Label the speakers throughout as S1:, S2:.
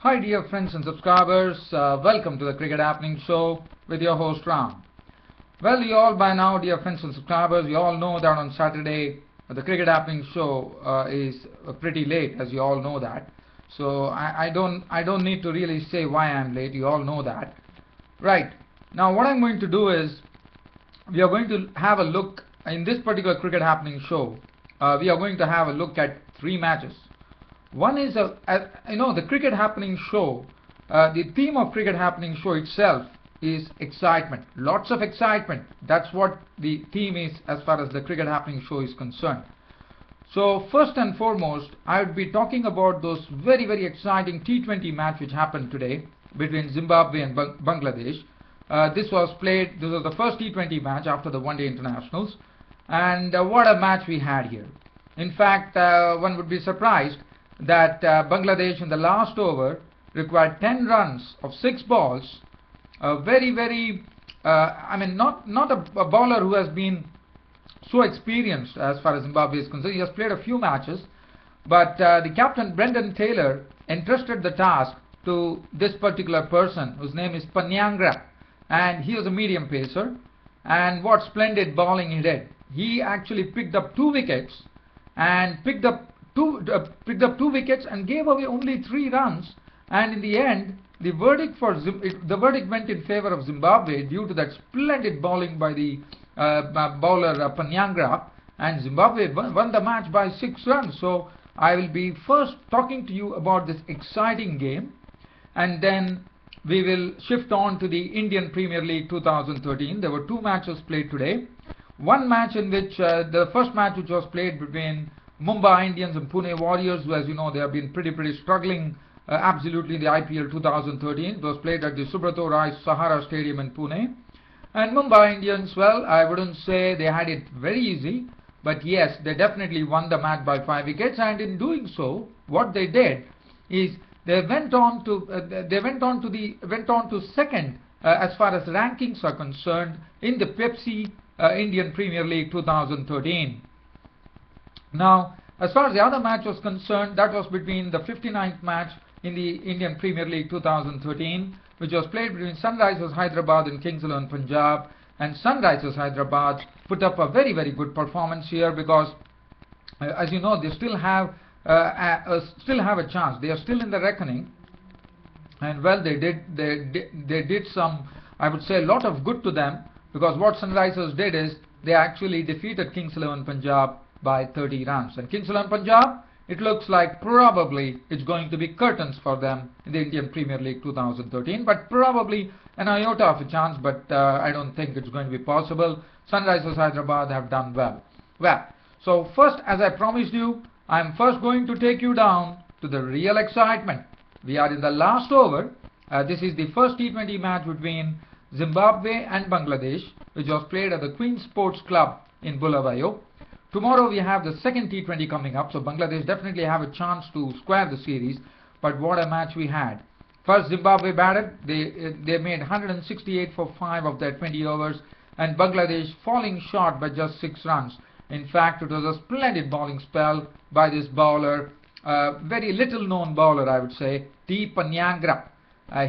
S1: Hi dear friends and subscribers, welcome to the Cricket Happening Show with your host Ram. Well, you all by now, dear friends and subscribers, you all know that on Saturday the Cricket Happening Show is pretty late, as you all know that. So I don't need to really say why I'm late. You all know that, right? Now what I'm going to do is we are going to have a look in this particular Cricket Happening Show. We are going to have a look at three matches. One is the Cricket Happening Show. The theme of Cricket Happening Show itself is excitement. Lots of excitement. That's what the theme is as far as the Cricket Happening Show is concerned. So first and foremost, I would be talking about those very exciting T20 match which happened today between Zimbabwe and Bangladesh. This was the first T20 match after the one-day internationals, and what a match we had here. In fact, one would be surprised that Bangladesh in the last over required 10 runs of 6 balls. Not a bowler who has been so experienced as far as Zimbabwe is concerned. He has played a few matches, but the captain Brendan Taylor entrusted the task to this particular person whose name is Panyangara, and he was a medium pacer, and what splendid bowling he did. He actually picked up 2 wickets and picked up 2 wickets and gave away only 3 runs, and in the end the verdict went in favor of Zimbabwe due to that splendid bowling by the bowler Panyangara, and Zimbabwe won the match by 6 runs. So I will be first talking to you about this exciting game, and then we will shift on to the Indian Premier League 2013. There were 2 matches played today. One match in which the first match which was played between Mumbai Indians and Pune Warriors, who, as you know, they have been pretty struggling absolutely in the IPL 2013. It was played at the Subrato Rai Sahara Stadium in Pune. And Mumbai Indians, well, I wouldn't say they had it very easy, but yes, they definitely won the match by 5 wickets. And in doing so, what they did is they went on to second as far as rankings are concerned in the Pepsi Indian Premier League 2013. Now, as far as the other match was concerned, that was between the 59th match in the Indian Premier League 2013, which was played between Sunrisers Hyderabad and Kings XI Punjab. And Sunrisers Hyderabad put up a very good performance here because, as you know, they still have a chance. They are still in the reckoning, and well, they did some, I would say, a lot of good to them, because what Sunrisers did is they actually defeated Kings XI Punjab by 30 runs. And Kings XI Punjab, it looks like probably it's going to be curtains for them in the Indian Premier League 2013, but probably an iota of a chance, but I don't think it's going to be possible. Sunrisers Hyderabad have done well. Well, so first, as I promised you, I'm first going to take you down to the real excitement. We are in the last over. This is the first T20 match between Zimbabwe and Bangladesh, which was played at the Queen's Sports Club in Bulawayo. Tomorrow we have the second T20 coming up, so Bangladesh definitely have a chance to square the series. But what a match we had. First Zimbabwe batted. They made 168 for 5 of their 20 overs, and Bangladesh falling short by just 6 runs. In fact, it was a splendid bowling spell by this bowler, very little known bowler, I would say, T. Panyangara.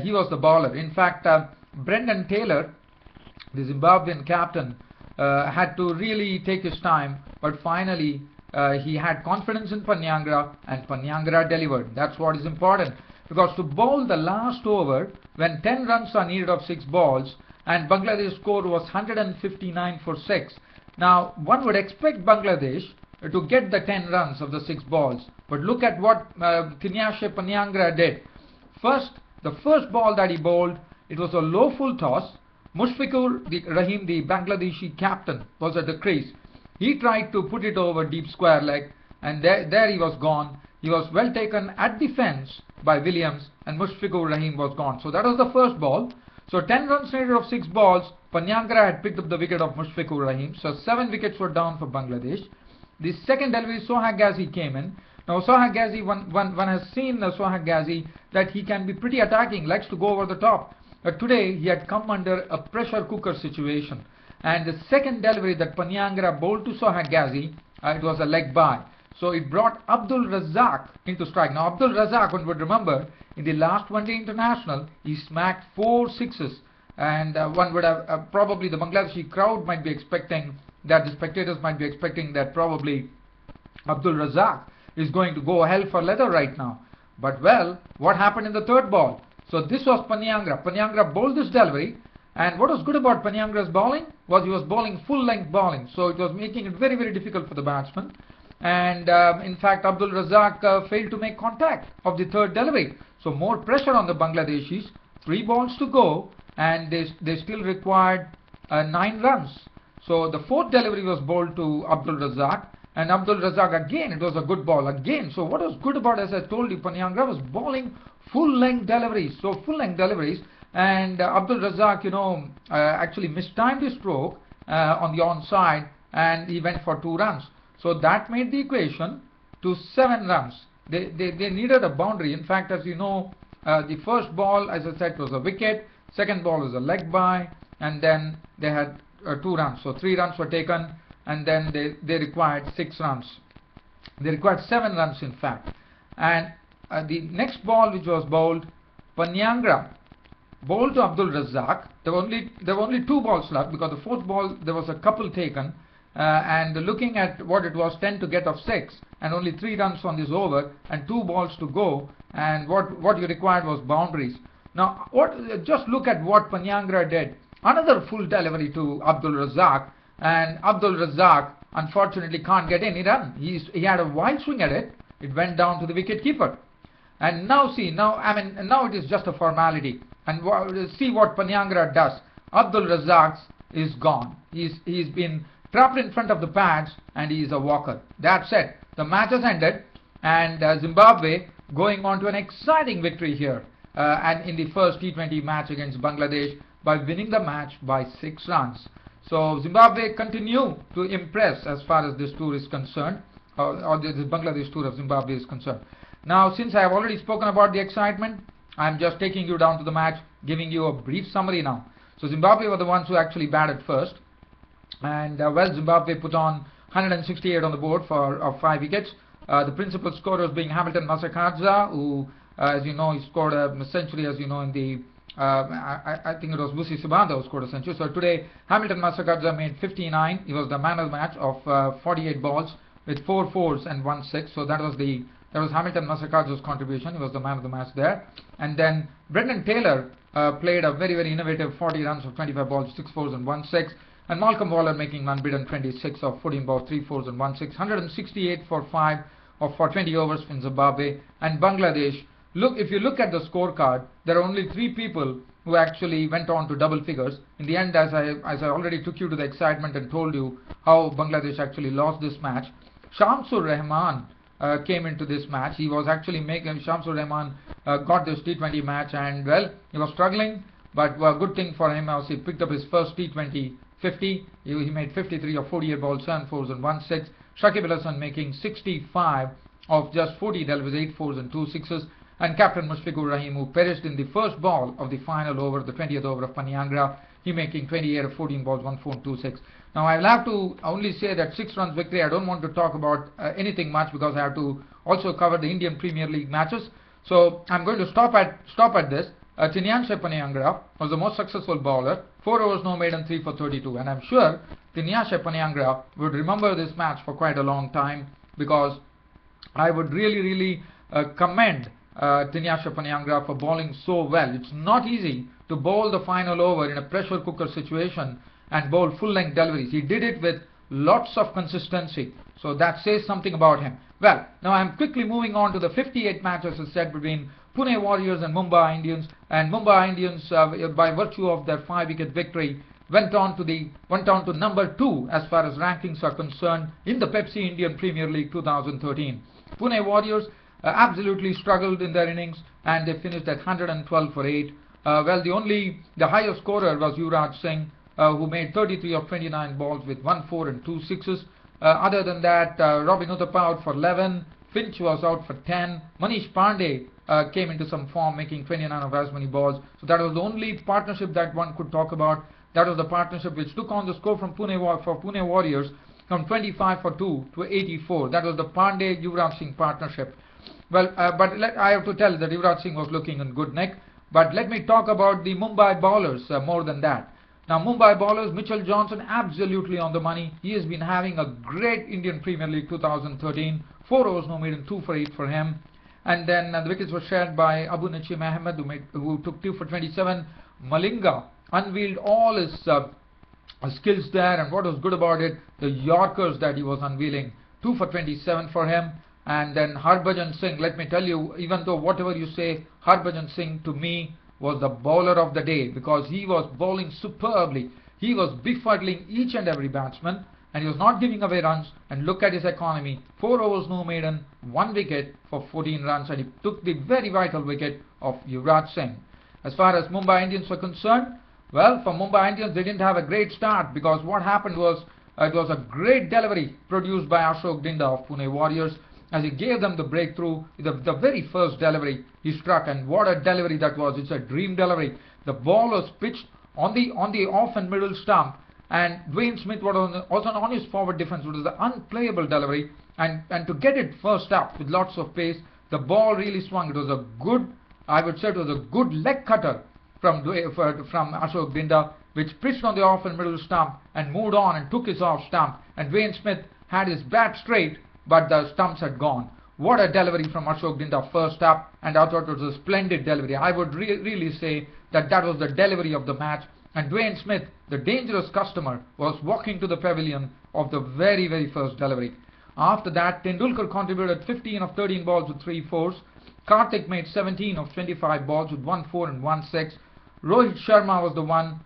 S1: He was the bowler. In fact, Brendan Taylor, the Zimbabwean captain, had to really take his time, but finally he had confidence in Panyangara, and Panyangara delivered. That's what is important, because to bowl the last over when 10 runs are needed of 6 balls, and Bangladesh score was 159 for 6. Now one would expect Bangladesh to get the 10 runs of the 6 balls, but look at what Tinashe Panyangara did. The first ball that he bowled, it was a low full toss. Mushfiqur Rahim, the Bangladeshi captain, was at the crease. He tried to put it over deep square leg, and there he was gone. He was well taken at the fence by Williams, and Mushfiqur Rahim was gone. So that was the first ball. So 10 runs needed of 6 balls. Panyangara had picked up the wicket of Mushfiqur Rahim. So 7 wickets were down for Bangladesh. The second delivery, Sohail Ghazi came in. Now Sohail Ghazi, one has seen Sohail Ghazi that he can be pretty attacking, likes to go over the top. But today he had come under a pressure cooker situation, and the second delivery that Panyangara bowled to Sohail Ghazi, it was a leg by. So it brought Abdul Razak into strike. Now Abdul Razak, one would remember, in the last one-day international, he smacked 4 sixes, and one would have probably the Bangladeshi crowd might be expecting that, the spectators might be expecting that probably Abdul Razak is going to go hell for leather right now. But well, what happened in the third ball? So this was Panyangara. Panyangara bowled this delivery, and what was good about Panyangara's bowling was he was bowling full-length bowling, so it was making it very, very difficult for the batsman. And in fact, Abdul Razak failed to make contact of the third delivery. So more pressure on the Bangladeshis. 3 balls to go, and they still required 9 runs. So the fourth delivery was bowled to Abdul Razak, and Abdul Razak again, it was a good ball again. So what was good about, as I told you, Panyangara was bowling full-length deliveries. So full-length deliveries, and Abdul Razak, actually mistimed his stroke on the onside, and he went for 2 runs. So that made the equation to 7 runs. They needed a boundary. In fact, as you know, the first ball, as I said, was a wicket. Second ball was a leg by, and then they had 2 runs. So 3 runs were taken, and then they required 6 runs. They required 7 runs, in fact. And the next ball, which was bowled, Panyangara bowled to Abdul Razak. There were only 2 balls left, because the fourth ball there was a couple taken. And looking at what it was, 10 to get of 6, and only 3 runs on this over, and 2 balls to go, and what you required was boundaries. Now, just look at what Panyangara did. Another full delivery to Abdul Razak, and Abdul Razak unfortunately can't get any run. He had a wide swing at it. It went down to the wicket keeper. And now see, now it is just a formality. And see what Panyangara does. Abdul Razak is gone. He's been trapped in front of the pads, and he is a walker. That's it. The match has ended, and Zimbabwe going on to an exciting victory here, and in the first T20 match against Bangladesh, by winning the match by 6 runs. So Zimbabwe continue to impress as far as this tour is concerned, or the Bangladesh tour of Zimbabwe is concerned. Now, since I have already spoken about the excitement, I am just taking you down to the match, giving you a brief summary now. So Zimbabwe were the ones who actually batted first. And well, Zimbabwe put on 168 on the board for 5 wickets. The principal scorers being Hamilton Masakadza, who, as you know, he scored a century, as you know, in the I think it was Busi Sibanda who scored a century. So today, Hamilton Masakadza made 59. He was the man of the match of 48 balls with 4 fours and 1 6. So that was Hamilton Masakadza's contribution. He was the man of the match there. And then Brendan Taylor played a very, very innovative 40 runs of 25 balls, 6 fours and 1 6. And Malcolm Waller making unbeaten 26 of 14 balls, 3 fours and 1 6. 168 for 5 for 20 overs in Zimbabwe. And Bangladesh, if you look at the scorecard, there are only 3 people who actually went on to double figures. In the end, as I already took you to the excitement and told you how Bangladesh actually lost this match, Shamsur Rahman came into this match. He was actually Shamsur Rahman got this T20 match, and well, he was struggling, but a good thing for him was he picked up his first T20 50. He made 53 of 48 balls, 7 fours and 1 6. Shakib Al Hasan making 65 of just 40 deliveries, 8 fours and 2 sixes. And Captain Mushfiqur Rahim, who perished in the first ball of the final over, the 20th over of Panyangara, he making 28 of 14 balls, 1 4 and 2 6. Now I will have to only say that 6 runs victory. I don't want to talk about anything much, because I have to also cover the Indian Premier League matches. So I'm going to stop at this. Tinyanshe Panyangara was the most successful bowler. 4 overs, no maiden, 3 for 32. And I'm sure Tinyanshe Panyangara would remember this match for quite a long time, because I would really commend Tinyanshe Panyangara for bowling so well. It's not easy to bowl the final over in a pressure cooker situation and bowl full-length deliveries. He did it with lots of consistency. So that says something about him. Well, now I'm quickly moving on to the 58 matches, as said, between Pune Warriors and Mumbai Indians. And Mumbai Indians, by virtue of their 5-wicket victory, went on to number 2 as far as rankings are concerned in the Pepsi Indian Premier League 2013. Pune Warriors absolutely struggled in their innings, and they finished at 112 for 8. Well, the highest scorer was Yuvraj Singh, who made 33 of 29 balls with 1 4 and 2 sixes. Other than that, Robin Uthappa out for 11. Finch was out for 10. Manish Pandey came into some form, making 29 of as many balls. So that was the only partnership that one could talk about. That was the partnership which took on the score from Pune Warriors. from 25 for 2 to 84. That was the Pandey-Yuvraj Singh partnership. Well, I have to tell that Yuvraj Singh was looking in good nick. But let me talk about the Mumbai bowlers more than that. Now, Mumbai bowlers, Mitchell Johnson, absolutely on the money. He has been having a great Indian Premier League 2013. 4 overs, no maiden, 2 for 8 for him. And then the wickets were shared by Abu Naseem Ahmed, who took 2 for 27. Malinga unveiled all his skills there, and what was good about it, the Yorkers that he was unveiling. 2 for 27 for him. And then Harbhajan Singh, let me tell you, even though whatever you say, Harbhajan Singh to me was the bowler of the day, because he was bowling superbly. He was befuddling each and every batsman, and he was not giving away runs. And look at his economy: 4 overs, no maiden, 1 wicket for 14 runs, and he took the very vital wicket of Yuvraj Singh. As far as Mumbai Indians were concerned, well, for Mumbai Indians, they didn't have a great start, because what happened was it was a great delivery produced by Ashok Dinda of Pune Warriors, as he gave them the breakthrough. The very first delivery he struck, and what a delivery that was. It's a dream delivery. The ball was pitched on the off and middle stump, and Dwayne Smith was on his forward defense. It was an unplayable delivery, and to get it first up with lots of pace, the ball really swung. It was a good, I would say it was a good leg cutter from Ashok Dinda, which pitched on the off and middle stump and moved on and took his off stump, and Dwayne Smith had his bat straight, but the stumps had gone. What a delivery from Ashok Dinda first up, and I thought it was a splendid delivery. I would really say that was the delivery of the match. And Dwayne Smith, the dangerous customer, was walking to the pavilion of the very first delivery. After that, Tendulkar contributed 15 of 13 balls with 3 fours. Karthik made 17 of 25 balls with 1 4 and 1 6. Rohit Sharma was the one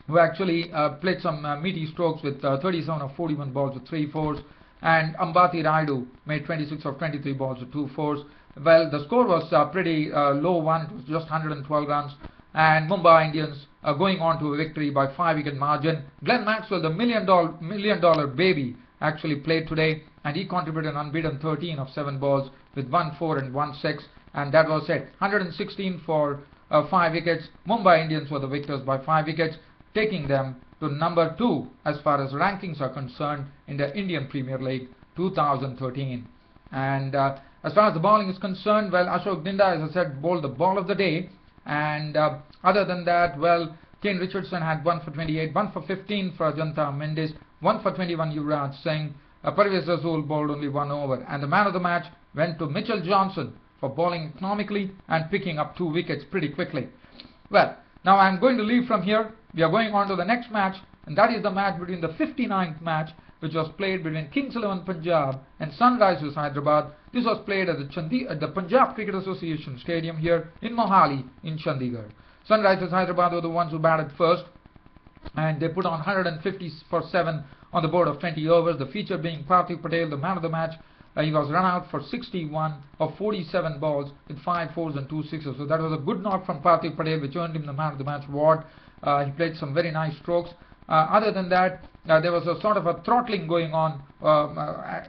S1: who actually played some meaty strokes with 37 of 41 balls with 3 fours. And Ambati Rayudu made 26 of 23 balls with 2 fours. Well, the score was pretty low one. It was just 112 runs. And Mumbai Indians going on to a victory by 5-wicket margin. Glenn Maxwell, the million dollar baby, actually played today, and he contributed an unbeaten 13 of 7 balls with 1 4 and 1 6. And that was it. 116 for 5 wickets. Mumbai Indians were the victors by 5 wickets, taking them to number 2 as far as rankings are concerned in the Indian Premier League 2013. And as far as the bowling is concerned, well, Ashok Dinda, as I said, bowled the ball of the day. And other than that, well, Kane Richardson had 1 for 28, 1 for 15 for Ajanta Mendes, 1 for 21 Yuvraj Singh. Parvez Rasool bowled only 1 over. And the man of the match went to Mitchell Johnson for bowling economically and picking up 2 wickets pretty quickly. Well, now I'm going to leave from here. We are going on to the next match, and that is the match between the 59th match, which was played between Kings XI Punjab and Sunrisers Hyderabad. This was played at the Punjab Cricket Association Stadium here in Mohali in Chandigarh. Sunrisers Hyderabad were the ones who batted first, and they put on 150 for 7 on the board of 20 overs. The feature being Parthiv Patel, the man of the match. He was run out for 61 of 47 balls with 5 fours and 2 sixes. So that was a good knock from Parthiv Patel, which earned him the man of the match award. He played some very nice strokes. Other than that, there was a sort of a throttling going on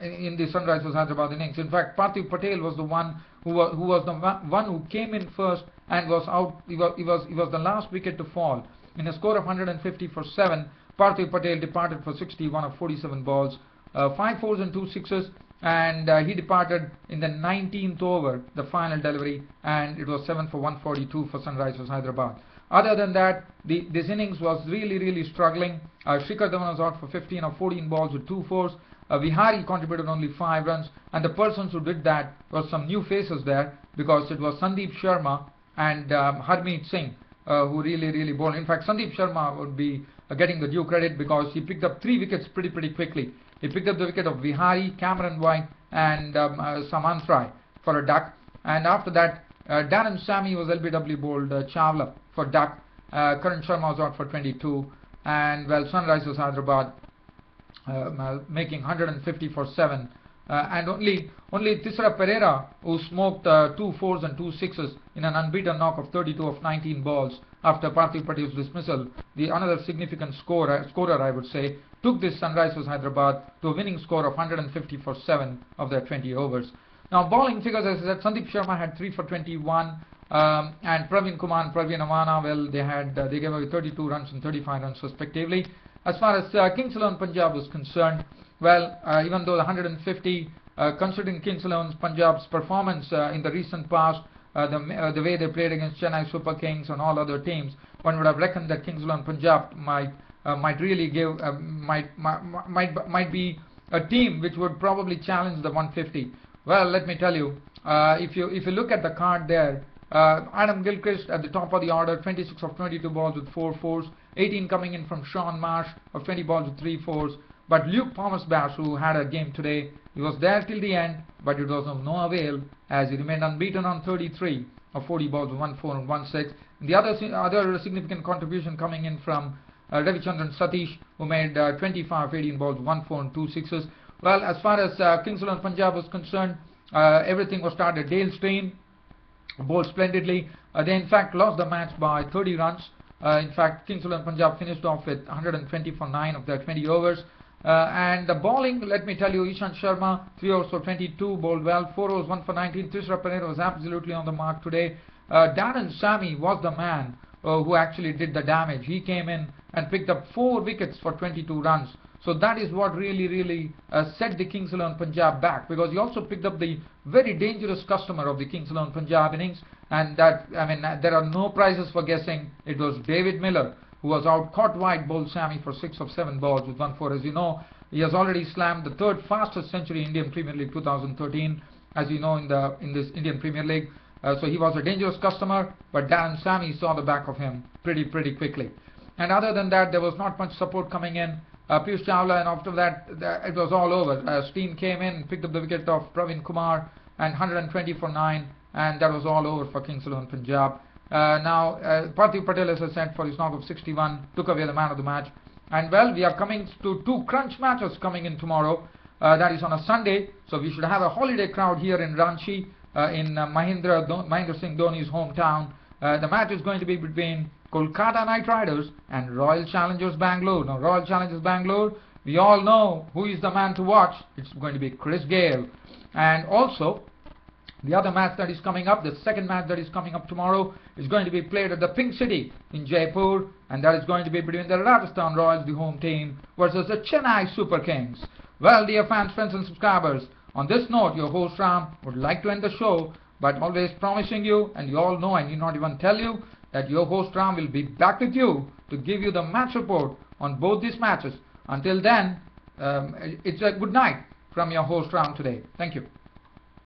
S1: in the Sunrisers Hyderabad innings. In fact, Parthiv Patel was the one who was the one who came in first and was out. He was the last wicket to fall. In a score of 150 for 7, Parthiv Patel departed for 61 of 47 balls, 5 fours and 2 sixes. And he departed in the 19th over, the final delivery, and it was 7 for 142 for Sunrisers Hyderabad. Other than that, this innings was really struggling. Shikhar Dhawan was out for 15 of 14 balls with 2 fours. Vihari contributed only 5 runs, and the persons who did that were some new faces there, because it was Sandeep Sharma and Harmeet Singh who really bowled. In fact, Sandeep Sharma would be getting the due credit, because he picked up 3 wickets pretty quickly. He picked up the wicket of Vihari, Cameron White, and Samantrai for a duck. And after that, Darren Sammy was LBW bowled Chawla for duck. Karan Sharma was out for 22. And well, Sunrisers Hyderabad making 150 for 7. And only Tisra Pereira, who smoked 2 fours and 2 sixes in an unbeaten knock of 32 of 19 balls after Parthiv Patel's dismissal, another significant scorer I would say, took this Sunrisers Hyderabad to a winning score of 150 for 7 of their 20 overs. Now, bowling figures, as I said, Sandeep Sharma had 3 for 21, and Praveen Kumar and Praveen Amana, well, they gave away 32 runs and 35 runs respectively. As far as Kings XI Punjab was concerned, well, even though the 150, considering Kings 11 Punjab's performance in the recent past, the way they played against Chennai Super Kings and all other teams, one would have reckoned that Kings 11 Punjab might really give might be a team which would probably challenge the 150. Well, let me tell you, if you look at the card there, Adam Gilchrist at the top of the order, 26 of 22 balls with 4 fours, 18 coming in from Sean Marsh of 20 balls with 3 fours. But Luke Thomas-Bass, who had a game today, he was there till the end, but it was of no avail as he remained unbeaten on 33 of 40 balls with 1 4 and 1 6. And the other significant contribution coming in from Ravichandran Satish, who made 25 of 18 balls, 1 4 and 2 sixes. Well, as far as Kings 11 Punjab was concerned, everything was started. Dale Steyn bowled splendidly. They in fact lost the match by 30 runs. In fact, Kings 11 Punjab finished off with 120 for 9 of their 20 overs. And the bowling, let me tell you, Ishant Sharma, 3 overs for 22, bowled well, 4 overs, 1 for 19. Trisra Pereira was absolutely on the mark today. Darren Sammy was the man who actually did the damage. He came in and picked up 4 wickets for 22 runs. So that is what really set the Kings 11 Punjab back, because he also picked up the very dangerous customer of the Kings 11 Punjab innings, and that, I mean, there are no prizes for guessing. It was David Miller who was out, caught wide, bowled Sammy for 6 of 7 balls with 1 4. As you know, he has already slammed the 3rd fastest century in Indian Premier League 2013, as you know, in this Indian Premier League. So he was a dangerous customer, but Darren Sammy saw the back of him pretty quickly. And other than that, there was not much support coming in. Piyush Chawla, and after that, it was all over. Steyn came in, picked up the wicket of Praveen Kumar, and 120 for 9, and that was all over for Kings 11 Punjab. Now, Parthiv Patel, as I said, for his knock of 61, took away the man of the match. And well, we are coming to 2 crunch matches coming in tomorrow. That is on a Sunday, so we should have a holiday crowd here in Ranchi, in Mahendra Singh Dhoni's hometown. The match is going to be between Kolkata Knight Riders and Royal Challengers Bangalore. Now, Royal Challengers Bangalore, we all know who is the man to watch. It's going to be Chris Gayle. And also, the other match that is coming up, the second match that is coming up tomorrow, is going to be played at the Pink City in Jaipur, and that is going to be between the Rajasthan Royals, the home team, versus the Chennai Super Kings. Well, dear fans, friends and subscribers, on this note, your host Ram would like to end the show, but always promising you, and you all know, I need not even tell you, that your host Ram will be back with you to give you the match report on both these matches. Until then, it's a good night from your host Ram today. Thank you.